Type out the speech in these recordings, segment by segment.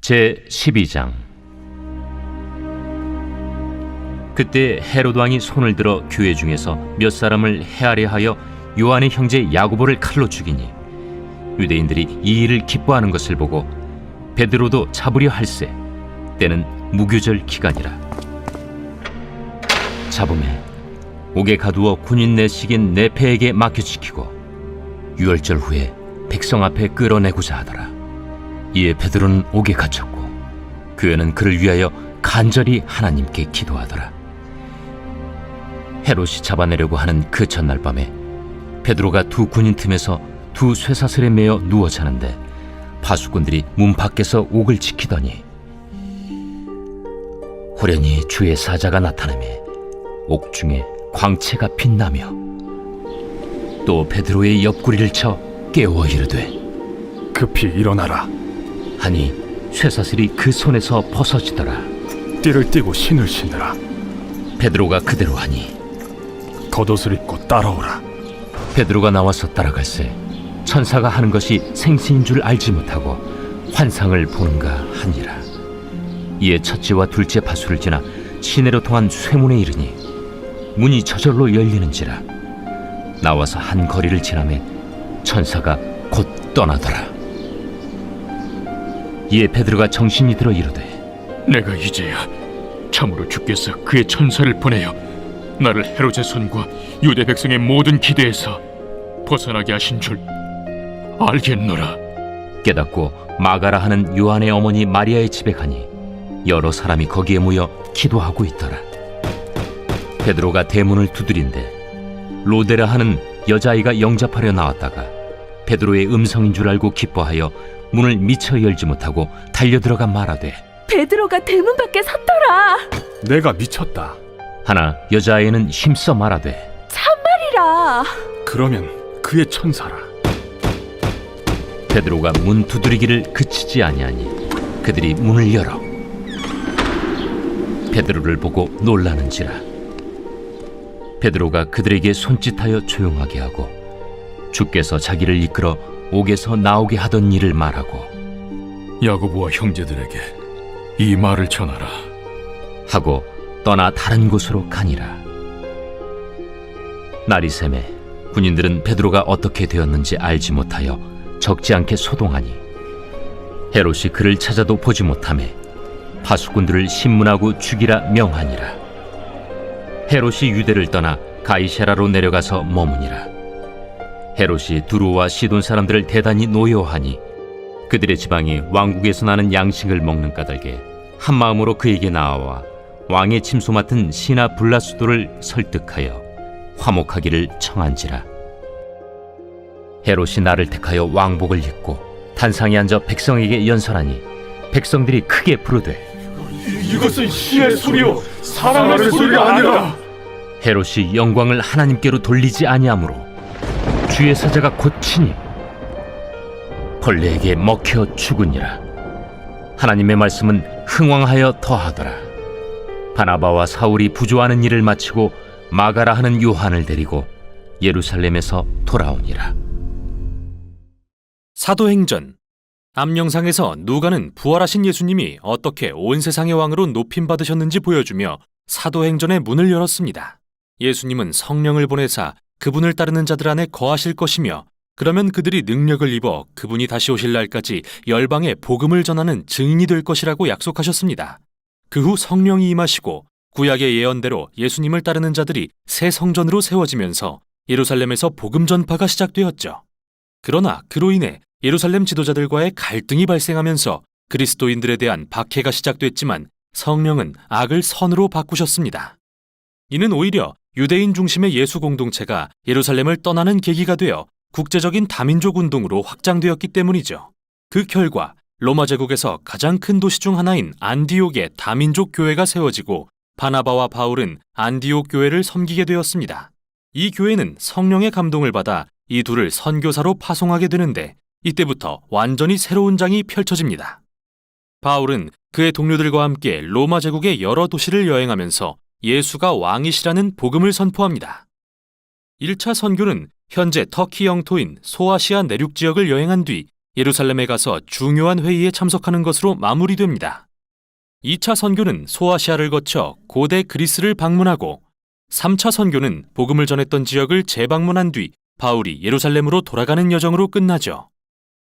제12장. 그때 헤롯 왕이 손을 들어 교회 중에서 몇 사람을 헤아려 하여 요한의 형제 야고보를 칼로 죽이니 유대인들이 이 일을 기뻐하는 것을 보고 베드로도 잡으려 할세. 때는 무교절 기간이라. 잡음에 옥에 가두어 군인 내식인 네페에게 맡겨지키고 유월절 후에 백성 앞에 끌어내고자 하더라. 이에 베드로는 옥에 갇혔고 교회는 그를 위하여 간절히 하나님께 기도하더라. 헤롯이 잡아내려고 하는 그 전날 밤에 베드로가 두 군인 틈에서 두 쇠사슬에 매어 누워 자는데 파수꾼들이 문 밖에서 옥을 지키더니 호련히 주의 사자가 나타나매 옥 중에 광채가 빛나며 또 베드로의 옆구리를 쳐 깨워 이르되 급히 일어나라. 하니 쇠사슬이 그 손에서 벗어지더라. 띠를 띠고 신을 신으라. 베드로가 그대로 하니 겉옷을 입고 따라오라. 베드로가 나와서 따라갈새 천사가 하는 것이 생시인 줄 알지 못하고 환상을 보는가 하니라. 이에 첫째와 둘째 파수를 지나 시내로 통한 쇠문에 이르니 문이 저절로 열리는지라. 나와서 한 거리를 지나매 천사가 곧 떠나더라. 이에 베드로가 정신이 들어 이르되 내가 이제야 참으로 주께서 그의 천사를 보내어 나를 헤롯의 손과 유대 백성의 모든 기대에서 벗어나게 하신 줄 알겠노라. 깨닫고 마가라 하는 요한의 어머니 마리아의 집에 가니 여러 사람이 거기에 모여 기도하고 있더라. 베드로가 대문을 두드린데 로데라 하는 여자아이가 영접하려 나왔다가 베드로의 음성인 줄 알고 기뻐하여 문을 미처 열지 못하고 달려들어가 말하되 베드로가 대문 밖에 섰더라. 내가 미쳤다. 하나 여자아이는 힘써 말하되 참말이라. 그러면 그의 천사라. 베드로가 문 두드리기를 그치지 아니하니 그들이 문을 열어 베드로를 보고 놀라는지라. 베드로가 그들에게 손짓하여 조용하게 하고 주께서 자기를 이끌어 옥에서 나오게 하던 일을 말하고 야고보와 형제들에게 이 말을 전하라. 하고 떠나 다른 곳으로 가니라. 날이 새매 군인들은 베드로가 어떻게 되었는지 알지 못하여 적지 않게 소동하니 헤롯이 그를 찾아도 보지 못하매 파수꾼들을 신문하고 죽이라 명하니라. 헤롯이 유대를 떠나 가이사라로 내려가서 머무니라. 헤롯이 두로와 시돈 사람들을 대단히 노여워하니 그들의 지방이 왕국에서 나는 양식을 먹는 까닭에 한 마음으로 그에게 나아와 왕의 침소 맡은 시나 블라수도를 설득하여 화목하기를 청한지라. 헤롯이 나를 택하여 왕복을 입고 단상에 앉아 백성에게 연설하니 백성들이 크게 부르되 이것은 신의 소리요 사람의 소리가 아니라. 헤롯이 영광을 하나님께로 돌리지 아니하므로 주의 사자가 곧 치니 벌레에게 먹혀 죽으니라. 하나님의 말씀은 흥왕하여 더하더라. 바나바와 사울이 부조하는 일을 마치고 마가라 하는 요한을 데리고 예루살렘에서 돌아오니라. 사도행전. 앞영상에서 누가는 부활하신 예수님이 어떻게 온 세상의 왕으로 높임받으셨는지 보여주며 사도행전의 문을 열었습니다. 예수님은 성령을 보내사 그분을 따르는 자들 안에 거하실 것이며 그러면 그들이 능력을 입어 그분이 다시 오실 날까지 열방에 복음을 전하는 증인이 될 것이라고 약속하셨습니다. 그 후 성령이 임하시고 구약의 예언대로 예수님을 따르는 자들이 새 성전으로 세워지면서 예루살렘에서 복음 전파가 시작되었죠. 그러나 그로 인해 예루살렘 지도자들과의 갈등이 발생하면서 그리스도인들에 대한 박해가 시작됐지만 성령은 악을 선으로 바꾸셨습니다. 이는 오히려 유대인 중심의 예수 공동체가 예루살렘을 떠나는 계기가 되어 국제적인 다민족 운동으로 확장되었기 때문이죠. 그 결과 로마 제국에서 가장 큰 도시 중 하나인 안디옥에 다민족 교회가 세워지고 바나바와 바울은 안디옥 교회를 섬기게 되었습니다. 이 교회는 성령의 감동을 받아 이 둘을 선교사로 파송하게 되는데 이때부터 완전히 새로운 장이 펼쳐집니다. 바울은 그의 동료들과 함께 로마 제국의 여러 도시를 여행하면서 예수가 왕이시라는 복음을 선포합니다. 1차 선교는 현재 터키 영토인 소아시아 내륙 지역을 여행한 뒤 예루살렘에 가서 중요한 회의에 참석하는 것으로 마무리됩니다. 2차 선교는 소아시아를 거쳐 고대 그리스를 방문하고 3차 선교는 복음을 전했던 지역을 재방문한 뒤 바울이 예루살렘으로 돌아가는 여정으로 끝나죠.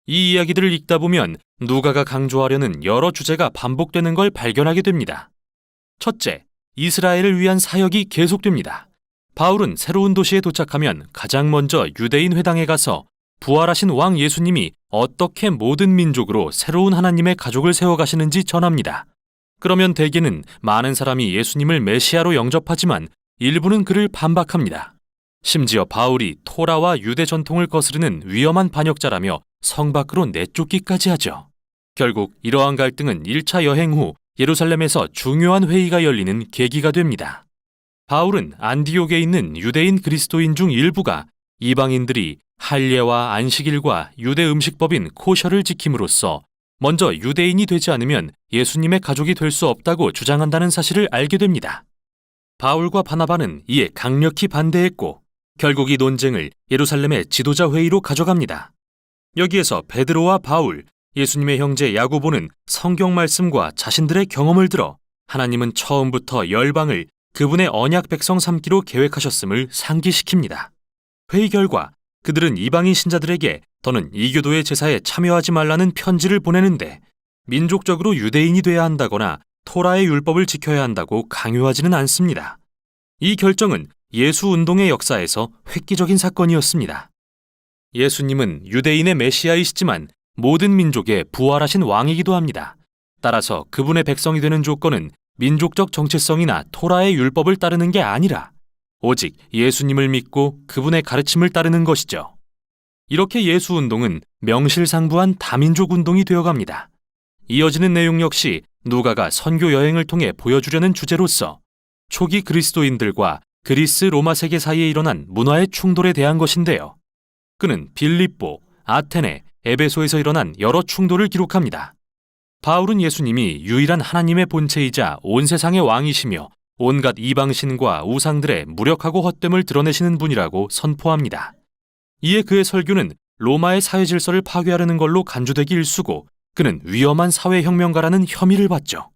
이 이야기들을 읽다 보면 누가가 강조하려는 여러 주제가 반복되는 걸 발견하게 됩니다. 첫째, 이스라엘을 위한 사역이 계속됩니다. 바울은 새로운 도시에 도착하면 가장 먼저 유대인 회당에 가서 부활하신 왕 예수님이 어떻게 모든 민족으로 새로운 하나님의 가족을 세워가시는지 전합니다. 그러면 대개는 많은 사람이 예수님을 메시아로 영접하지만 일부는 그를 반박합니다. 심지어 바울이 토라와 유대 전통을 거스르는 위험한 반역자라며 성 밖으로 내쫓기까지 하죠. 결국 이러한 갈등은 1차 여행 후 예루살렘에서 중요한 회의가 열리는 계기가 됩니다. 바울은 안디옥에 있는 유대인 그리스도인 중 일부가 이방인들이 할례와 안식일과 유대 음식법인 코셔를 지킴으로써 먼저 유대인이 되지 않으면 예수님의 가족이 될 수 없다고 주장한다는 사실을 알게 됩니다. 바울과 바나바는 이에 강력히 반대했고 결국 이 논쟁을 예루살렘의 지도자 회의로 가져갑니다. 여기에서 베드로와 바울, 예수님의 형제 야고보는 성경 말씀과 자신들의 경험을 들어 하나님은 처음부터 열방을 그분의 언약 백성 삼기로 계획하셨음을 상기시킵니다. 회의 결과 그들은 이방인 신자들에게 더는 이교도의 제사에 참여하지 말라는 편지를 보내는데 민족적으로 유대인이 돼야 한다거나 토라의 율법을 지켜야 한다고 강요하지는 않습니다. 이 결정은 예수 운동의 역사에서 획기적인 사건이었습니다. 예수님은 유대인의 메시아이시지만 모든 민족의 부활하신 왕이기도 합니다. 따라서 그분의 백성이 되는 조건은 민족적 정체성이나 토라의 율법을 따르는 게 아니라 오직 예수님을 믿고 그분의 가르침을 따르는 것이죠. 이렇게 예수 운동은 명실상부한 다민족 운동이 되어갑니다. 이어지는 내용 역시 누가가 선교 여행을 통해 보여주려는 주제로서 초기 그리스도인들과 그리스 로마 세계 사이에 일어난 문화의 충돌에 대한 것인데요. 그는 빌립보, 아테네, 에베소에서 일어난 여러 충돌을 기록합니다. 바울은 예수님이 유일한 하나님의 본체이자 온 세상의 왕이시며 온갖 이방신과 우상들의 무력하고 헛됨을 드러내시는 분이라고 선포합니다. 이에 그의 설교는 로마의 사회 질서를 파괴하려는 걸로 간주되기 일쑤고 그는 위험한 사회혁명가라는 혐의를 받죠.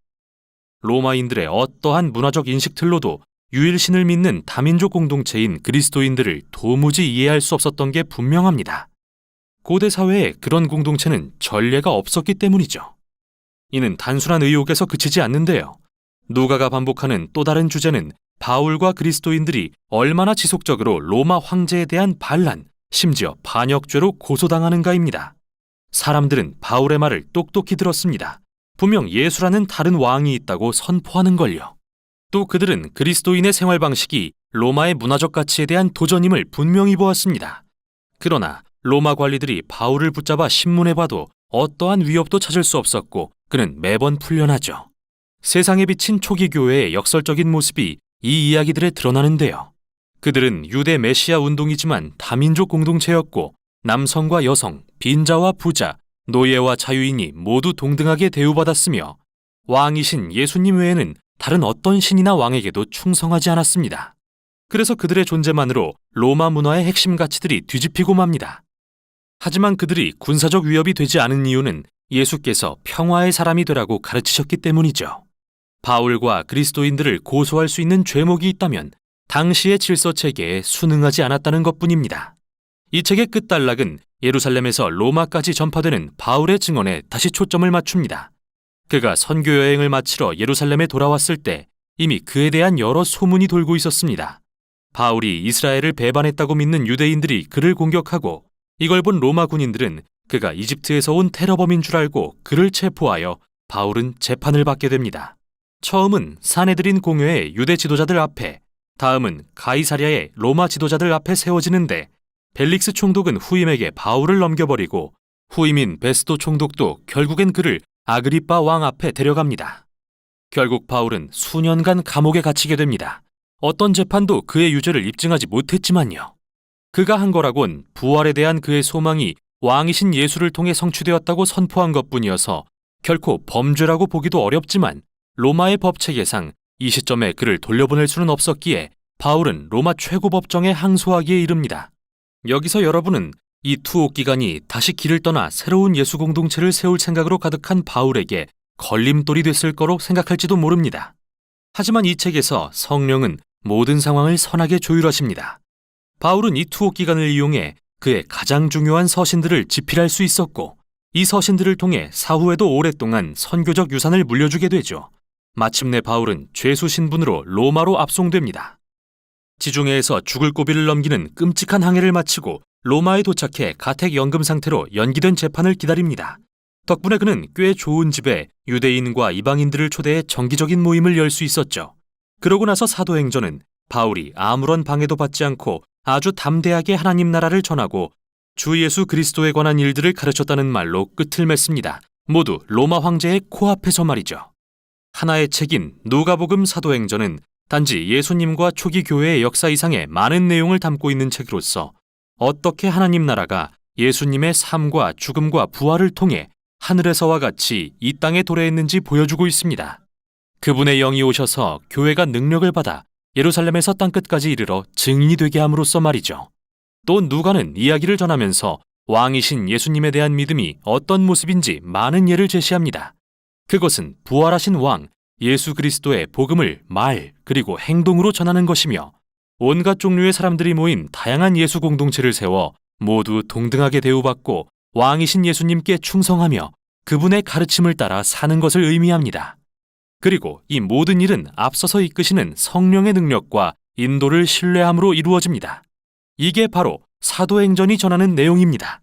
로마인들의 어떠한 문화적 인식 틀로도 유일신을 믿는 다민족 공동체인 그리스도인들을 도무지 이해할 수 없었던 게 분명합니다. 고대 사회에 그런 공동체는 전례가 없었기 때문이죠. 이는 단순한 의혹에서 그치지 않는데요. 누가가 반복하는 또 다른 주제는 바울과 그리스도인들이 얼마나 지속적으로 로마 황제에 대한 반란, 심지어 반역죄로 고소당하는가입니다. 사람들은 바울의 말을 똑똑히 들었습니다. 분명 예수라는 다른 왕이 있다고 선포하는걸요. 또 그들은 그리스도인의 생활 방식이 로마의 문화적 가치에 대한 도전임을 분명히 보았습니다. 그러나 로마 관리들이 바울을 붙잡아 신문해봐도 어떠한 위협도 찾을 수 없었고 그는 매번 풀려나죠. 세상에 비친 초기 교회의 역설적인 모습이 이 이야기들에 드러나는데요. 그들은 유대 메시아 운동이지만 다민족 공동체였고 남성과 여성, 빈자와 부자, 노예와 자유인이 모두 동등하게 대우받았으며 왕이신 예수님 외에는 다른 어떤 신이나 왕에게도 충성하지 않았습니다. 그래서 그들의 존재만으로 로마 문화의 핵심 가치들이 뒤집히고 맙니다. 하지만 그들이 군사적 위협이 되지 않은 이유는 예수께서 평화의 사람이 되라고 가르치셨기 때문이죠. 바울과 그리스도인들을 고소할 수 있는 죄목이 있다면 당시의 질서 체계에 순응하지 않았다는 것뿐입니다. 이 책의 끝단락은 예루살렘에서 로마까지 전파되는 바울의 증언에 다시 초점을 맞춥니다. 그가 선교 여행을 마치러 예루살렘에 돌아왔을 때 이미 그에 대한 여러 소문이 돌고 있었습니다. 바울이 이스라엘을 배반했다고 믿는 유대인들이 그를 공격하고 이걸 본 로마 군인들은 그가 이집트에서 온 테러범인 줄 알고 그를 체포하여 바울은 재판을 받게 됩니다. 처음은 사내들인 공회의 유대 지도자들 앞에, 다음은 가이사랴의 로마 지도자들 앞에 세워지는데 벨릭스 총독은 후임에게 바울을 넘겨버리고 후임인 베스도 총독도 결국엔 그를 아그리빠 왕 앞에 데려갑니다. 결국 바울은 수년간 감옥에 갇히게 됩니다. 어떤 재판도 그의 유죄를 입증하지 못했지만요. 그가 한 거라곤 부활에 대한 그의 소망이 왕이신 예수를 통해 성취되었다고 선포한 것뿐이어서 결코 범죄라고 보기도 어렵지만 로마의 법체계상 이 시점에 그를 돌려보낼 수는 없었기에 바울은 로마 최고법정에 항소하기에 이릅니다. 여기서 여러분은 이 투옥 기간이 다시 길을 떠나 새로운 예수 공동체를 세울 생각으로 가득한 바울에게 걸림돌이 됐을 거로 생각할지도 모릅니다. 하지만 이 책에서 성령은 모든 상황을 선하게 조율하십니다. 바울은 이 투옥 기간을 이용해 그의 가장 중요한 서신들을 집필할 수 있었고, 이 서신들을 통해 사후에도 오랫동안 선교적 유산을 물려주게 되죠. 마침내 바울은 죄수 신분으로 로마로 압송됩니다. 지중해에서 죽을 고비를 넘기는 끔찍한 항해를 마치고 로마에 도착해 가택연금 상태로 연기된 재판을 기다립니다. 덕분에 그는 꽤 좋은 집에 유대인과 이방인들을 초대해 정기적인 모임을 열 수 있었죠. 그러고 나서 사도행전은 바울이 아무런 방해도 받지 않고 아주 담대하게 하나님 나라를 전하고 주 예수 그리스도에 관한 일들을 가르쳤다는 말로 끝을 맺습니다. 모두 로마 황제의 코앞에서 말이죠. 하나의 책인 누가복음 사도행전은 단지 예수님과 초기 교회의 역사 이상의 많은 내용을 담고 있는 책으로서 어떻게 하나님 나라가 예수님의 삶과 죽음과 부활을 통해 하늘에서와 같이 이 땅에 도래했는지 보여주고 있습니다. 그분의 영이 오셔서 교회가 능력을 받아 예루살렘에서 땅끝까지 이르러 증인이 되게 함으로써 말이죠. 또 누가는 이야기를 전하면서 왕이신 예수님에 대한 믿음이 어떤 모습인지 많은 예를 제시합니다. 그것은 부활하신 왕 예수 그리스도의 복음을 말 그리고 행동으로 전하는 것이며, 온갖 종류의 사람들이 모인 다양한 예수 공동체를 세워 모두 동등하게 대우받고 왕이신 예수님께 충성하며 그분의 가르침을 따라 사는 것을 의미합니다. 그리고 이 모든 일은 앞서서 이끄시는 성령의 능력과 인도를 신뢰함으로 이루어집니다. 이게 바로 사도행전이 전하는 내용입니다.